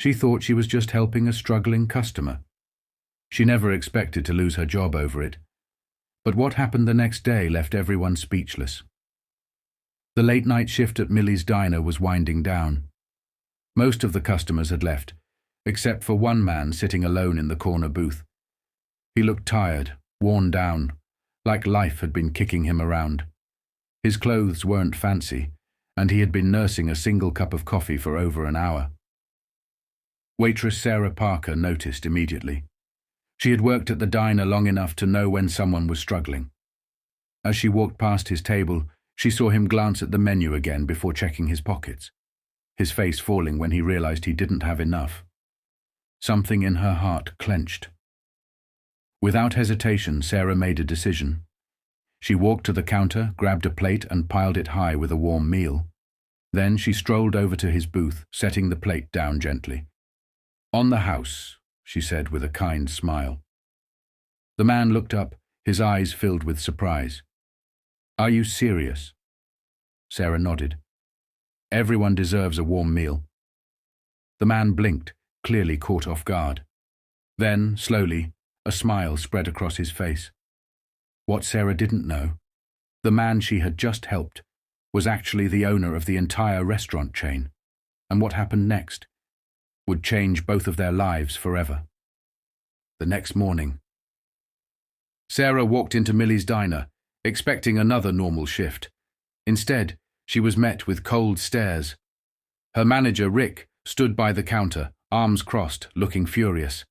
She thought she was just helping a struggling customer. She never expected to lose her job over it. But what happened the next day left everyone speechless. The late-night shift at Millie's diner was winding down. Most of the customers had left, except for one man sitting alone in the corner booth. He looked tired, worn down, like life had been kicking him around. His clothes weren't fancy, and he had been nursing a single cup of coffee for over an hour. Waitress Sarah Parker noticed immediately. She had worked at the diner long enough to know when someone was struggling. As she walked past his table, she saw him glance at the menu again before checking his pockets, his face falling when he realized he didn't have enough. Something in her heart clenched. Without hesitation, Sarah made a decision. She walked to the counter, grabbed a plate and piled it high with a warm meal. Then she strolled over to his booth, setting the plate down gently. "On the house," she said with a kind smile. The man looked up, his eyes filled with surprise. "Are you serious?" Sarah nodded. "Everyone deserves a warm meal." The man blinked, clearly caught off guard. Then, slowly, a smile spread across his face. What Sarah didn't know, the man she had just helped was actually the owner of the entire restaurant chain, and what happened next would change both of their lives forever. The next morning, Sarah walked into Millie's diner, expecting another normal shift. Instead, she was met with cold stares. Her manager, Rick, stood by the counter, arms crossed, looking furious.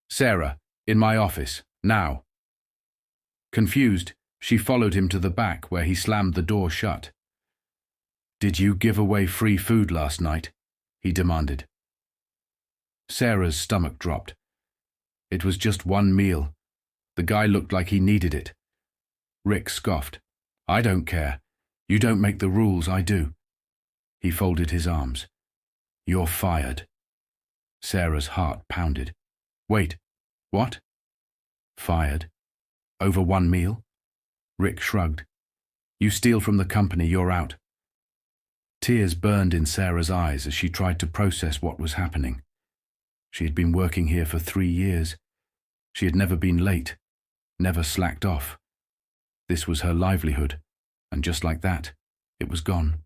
"Sarah, in my office, now." Confused, she followed him to the back where he slammed the door shut. "Did you give away free food last night?" he demanded. Sarah's stomach dropped. It was just one meal. The guy looked like he needed it. Rick scoffed. "I don't care. You don't make the rules, I do." He folded his arms. "You're fired." Sarah's heart pounded. "Wait, what?" "Fired? Over one meal?" Rick shrugged. "You steal from the company, you're out." Tears burned in Sarah's eyes as she tried to process what was happening. She had been working here for 3 years. She had never been late, never slacked off. This was her livelihood, and just like that, it was gone.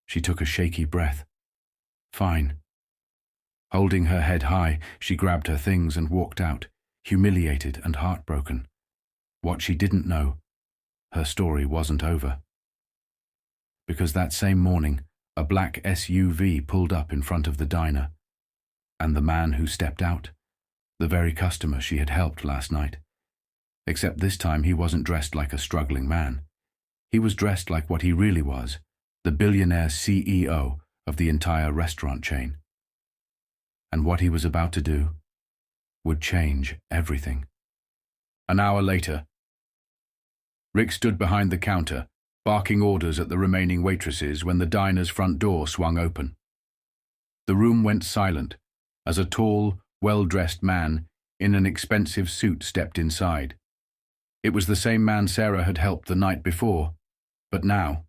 She took a shaky breath. "Fine." Holding her head high, she grabbed her things and walked out, humiliated and heartbroken. What she didn't know, her story wasn't over. Because that same morning, a black SUV pulled up in front of the diner. And the man who stepped out, the very customer she had helped last night. Except this time he wasn't dressed like a struggling man. He was dressed like what he really was, the billionaire CEO of the entire restaurant chain. And what he was about to do would change everything. An hour later, Rick stood behind the counter, barking orders at the remaining waitresses when the diner's front door swung open. The room went silent as a tall, well-dressed man in an expensive suit stepped inside. It was the same man Sarah had helped the night before, but now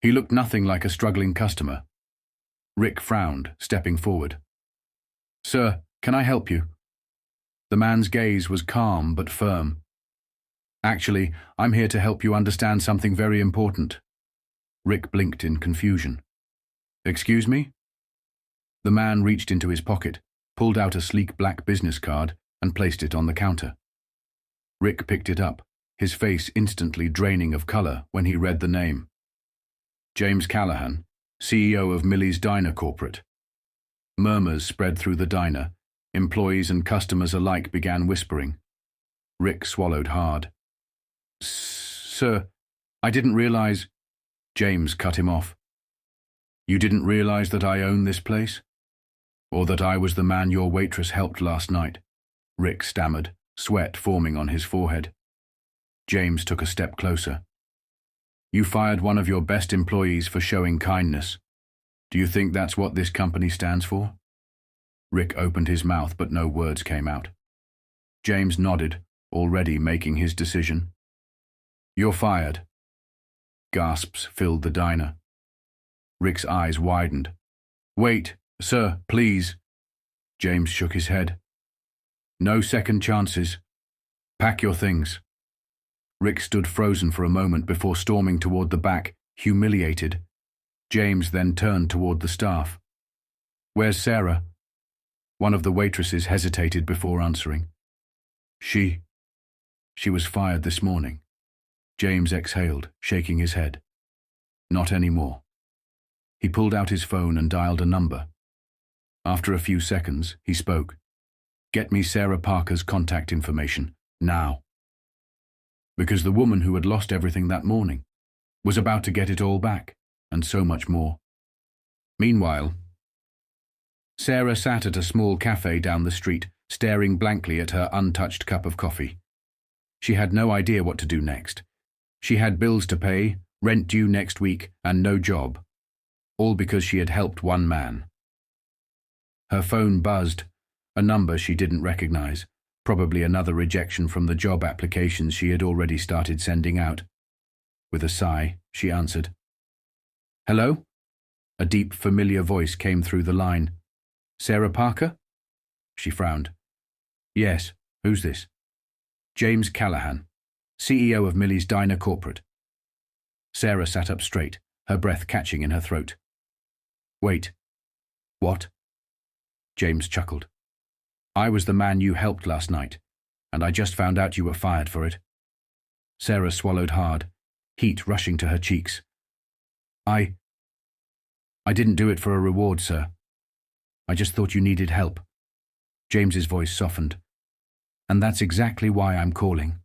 he looked nothing like a struggling customer. Rick frowned, stepping forward. "Sir, can I help you?" The man's gaze was calm but firm. "Actually, I'm here to help you understand something very important." Rick blinked in confusion. "Excuse me?" The man reached into his pocket, pulled out a sleek black business card, and placed it on the counter. Rick picked it up, his face instantly draining of color when he read the name. James Callahan, CEO of Millie's Diner Corporate. Murmurs spread through the diner. Employees and customers alike began whispering. Rick swallowed hard. "Sir, I didn't realize—" James cut him off. "You didn't realize that I own this place? Or that I was the man your waitress helped last night?" Rick stammered, sweat forming on his forehead. James took a step closer. "You fired one of your best employees for showing kindness. Do you think that's what this company stands for?" Rick opened his mouth, but no words came out. James nodded, already making his decision. "You're fired." Gasps filled the diner. Rick's eyes widened. "Wait, Sir, please. James shook his head. No second chances. Pack your things. Rick stood frozen for a moment before storming toward the back, humiliated. James then turned toward the staff. Where's Sarah? One of the waitresses hesitated before answering. She was fired this morning. James exhaled, shaking his head. Not anymore. He pulled out his phone and dialed a number. After a few seconds, he spoke. Get me Sarah Parker's contact information, now. Because the woman who had lost everything that morning was about to get it all back, and so much more. Meanwhile, Sarah sat at a small cafe down the street, staring blankly at her untouched cup of coffee. She had no idea what to do next. She had bills to pay, rent due next week, and no job. All because she had helped one man. Her phone buzzed, a number she didn't recognize, probably another rejection from the job applications she had already started sending out. With a sigh, she answered. Hello? A deep, familiar voice came through the line. Sarah Parker? She frowned. Yes, who's this? James Callahan, CEO of Millie's Diner Corporate. Sarah sat up straight, her breath catching in her throat. Wait. What? James chuckled. I was the man you helped last night, and I just found out you were fired for it. Sarah swallowed hard, heat rushing to her cheeks. I didn't do it for a reward, sir. I just thought you needed help. James's voice softened. And that's exactly why I'm calling.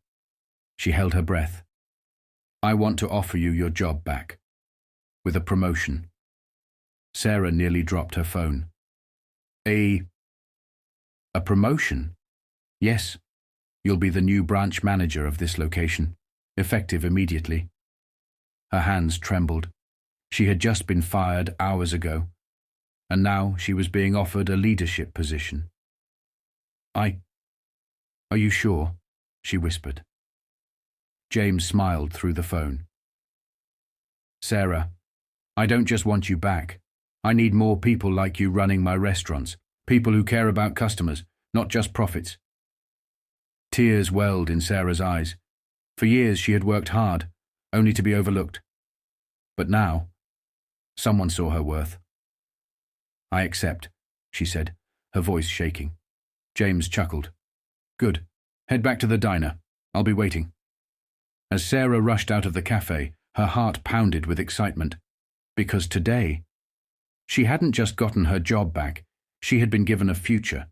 She held her breath. I want to offer you your job back. With a promotion. Sarah nearly dropped her phone. A promotion? Yes. You'll be the new branch manager of this location, effective immediately. Her hands trembled. She had just been fired hours ago, and now she was being offered a leadership position. Are you sure? She whispered. James smiled through the phone. Sarah, I don't just want you back. I need more people like you running my restaurants, people who care about customers, not just profits. Tears welled in Sarah's eyes. For years she had worked hard, only to be overlooked. But now, someone saw her worth. I accept, she said, her voice shaking. James chuckled. Good. Head back to the diner. I'll be waiting. As Sarah rushed out of the cafe, her heart pounded with excitement. Because today, she hadn't just gotten her job back, she had been given a future.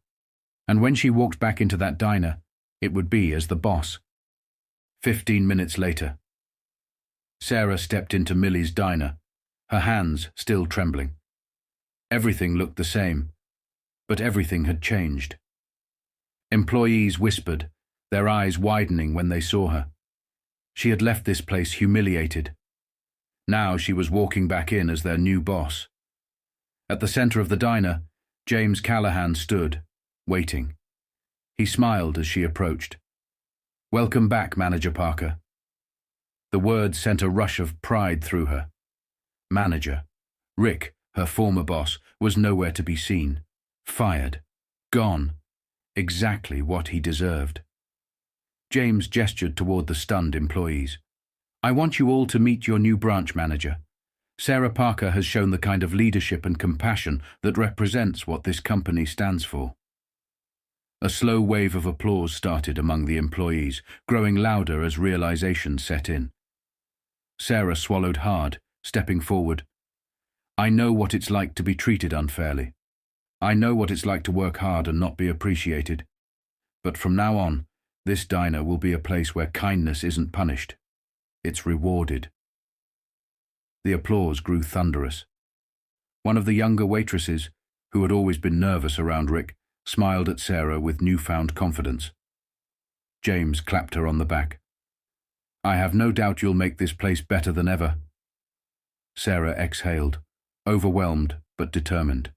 And when she walked back into that diner, it would be as the boss. 15 minutes later. Sarah stepped into Millie's diner, her hands still trembling. Everything looked the same, but everything had changed. Employees whispered, their eyes widening when they saw her. She had left this place humiliated. Now she was walking back in as their new boss. At the center of the diner, James Callahan stood, waiting. He smiled as she approached. Welcome back, Manager Parker. The words sent a rush of pride through her. Manager. Rick, her former boss, was nowhere to be seen. Fired. Gone. Exactly what he deserved. James gestured toward the stunned employees. I want you all to meet your new branch manager. Sarah Parker has shown the kind of leadership and compassion that represents what this company stands for. A slow wave of applause started among the employees, growing louder as realization set in. Sarah swallowed hard, stepping forward. I know what it's like to be treated unfairly. I know what it's like to work hard and not be appreciated. But from now on, this diner will be a place where kindness isn't punished. It's rewarded. The applause grew thunderous. One of the younger waitresses, who had always been nervous around Rick, smiled at Sarah with newfound confidence. James clapped her on the back. I have no doubt you'll make this place better than ever. Sarah exhaled, overwhelmed but determined.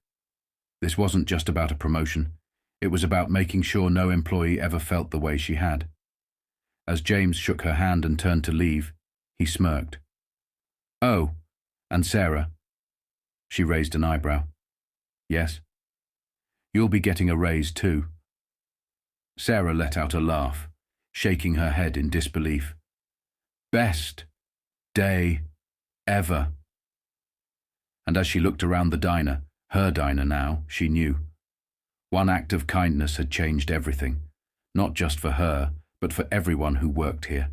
This wasn't just about a promotion. It was about making sure no employee ever felt the way she had. As James shook her hand and turned to leave, he smirked. Oh, and Sarah. She raised an eyebrow. Yes? You'll be getting a raise too. Sarah let out a laugh, shaking her head in disbelief. Best day ever. And as she looked around the diner, her diner now, she knew. One act of kindness had changed everything, not just for her, but for everyone who worked here.